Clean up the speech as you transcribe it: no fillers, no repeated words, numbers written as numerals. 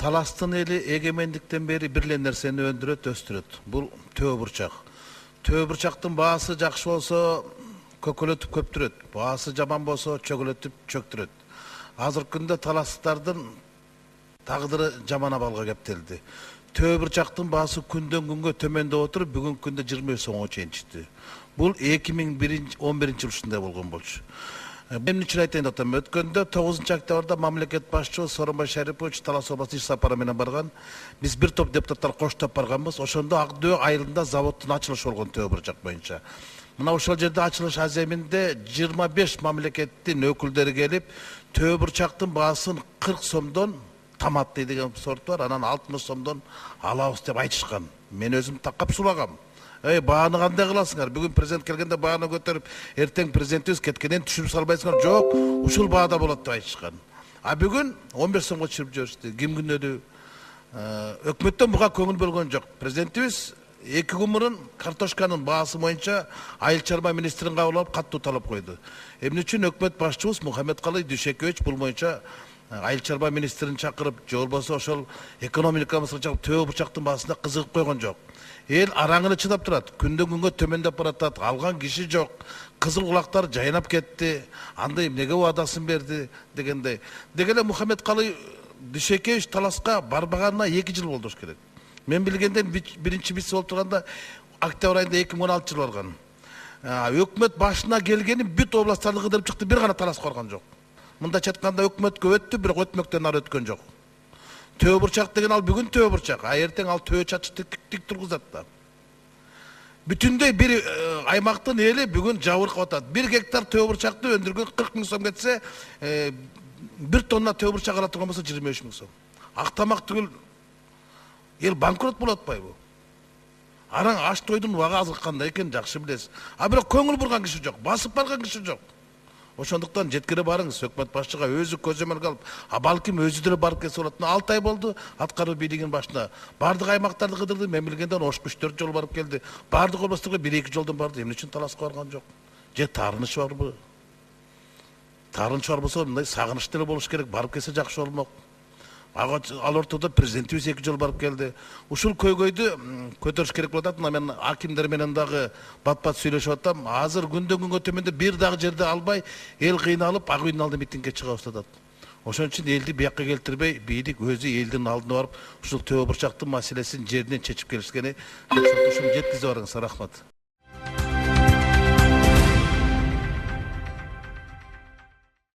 Таластын эли эгемендиктен бери бир эле нерсени өндүрөт, өстүрөт. Бул төө бурчак. Төө бурчактын баасы жакшы болсо көкөлөтүп көптүрөт, баасы жаман болсо чөгөлөтүп чөктүрөт. Азыркы күндө таластардын тагдыры жаман абалга кептелди. Төө бурчактын баасы күндөн күнгө төмөндөп отуруп, бүгүнкү күндө 20 сомго чейин чыкты. Бул 2011 жыл ушундай болгон болчу. Мен үчүн айтайын атам, өткөндө 9 октябрда мамлекет башчыбыз Сооронбай Шарипович Талас областына иш сапары менен барган. Биз бир топ депутаттар коштоп барганбыз. Ошондо Ак Дөө айылында заводдун ачылышы болгон төө бурчак боюнча. Мына ошол жерде ачылыш аземинде 25 мамлекеттин өкүлдөрү келип, төө бурчактын баасын 40 сомдон тамат деген сорт бар, анан 60 сомдон алабыз деп айтышкан. Мен өзүм такап сулагам. Бааны кандай кыласыңар? Бүгүн президент келгенде бааны көтөрүп, эртең президентибиз кеткенден түшүрүп салбайсыңар? Жок, ушул баада болот деп айтышкан. А бүгүн 15 сомго түшүрүп жиберишти. Ким күнөдү? Өкмөттөн буга көңүл бөлгөн жок. Президентибиз 2 күн мурун картошканын баасы боюнча айыл чарба министрин кабыл алып каттуу талап койду. Эмне үчүн өкмөт башчыбыз Мухаммедкалый Дүйшөкөевич бул боюнча айыл чарба министрин чакырып, же болбосо ошол экономикабызга чакырып төө бурчактын баасына кызыгып койгон жок. Эл араңына чыдап турат, күндөн күнгө төмөндөп баратат, алган киши жок, кызыл кулактар жайнап кетти, андай эмнеге убадасын берди дегендей. Деги эле Мухаммедкалый Дүйшөкөевич Таласка барбаганына 2 жыл болду керек. Мен билгенден биринчи миссия болуп турганда октябрь айында 2016 жыл барган. Өкмөт башына келгени бүт областтарды кыдырып чыкты, бир гана Таласка барган жок. Мындайча айтканда өкмөткө өттү, бирок өтмөктөн ары өткөн жок. Төө бурчак деген ал бүгүн төө бурчак, а эртең ал төө чачы тик тургузат да. Бүтүндөй бир аймактын эли бүгүн жабыркап атат. 1 гектар төө бурчакты өндүргөн 40 000 сом кетсе, 1 тонна төө бурчак ала турган болсо 23 000 сом. Актамак түгүл эл банкрот болот атпайбы? Араң аш тойдун убагы азыр кандай экенин жакшы билесиз. А бирок көңүл бурган киши жок, басып барган киши жок. Ошондуктан жеткире барыңыз, өкмөт башчыга өзү көзөмөлгө алып, балким өзү деле барып келсе болот. 6 ай болду аткаруу бийлигинин башында. Бардык аймактарды кыдырды, мен билгенден 3-4 жол барып келди. Бардык областарга 1-2 жолдон барды. Эмне үчүн Таласка барган жок? Же таарыныч барбы? Таарыныч бар болсо, мындай сагыныч деле болуш керек, барып келсе жакшы болмок. Ал ортодо президентибиз 2 жол барып келди. Ушул көйгөйдү көтөрүш керек болуп атат. Мен акимдер менен дагы бат-бат сүйлөшүп атам. Азыр күндөн күнгө төмөндө бир дагы жерде албай, эл кыйналып, ак үйдүн алдына митингге чыга баштадат. Ошон үчүн элди бияка келтирбей, бийлик өзү элдин алдына барып, ушул төө бурчактын маселесин жеринен чечип келишкени, ушуну жеткизе барыңыз. Рахмат.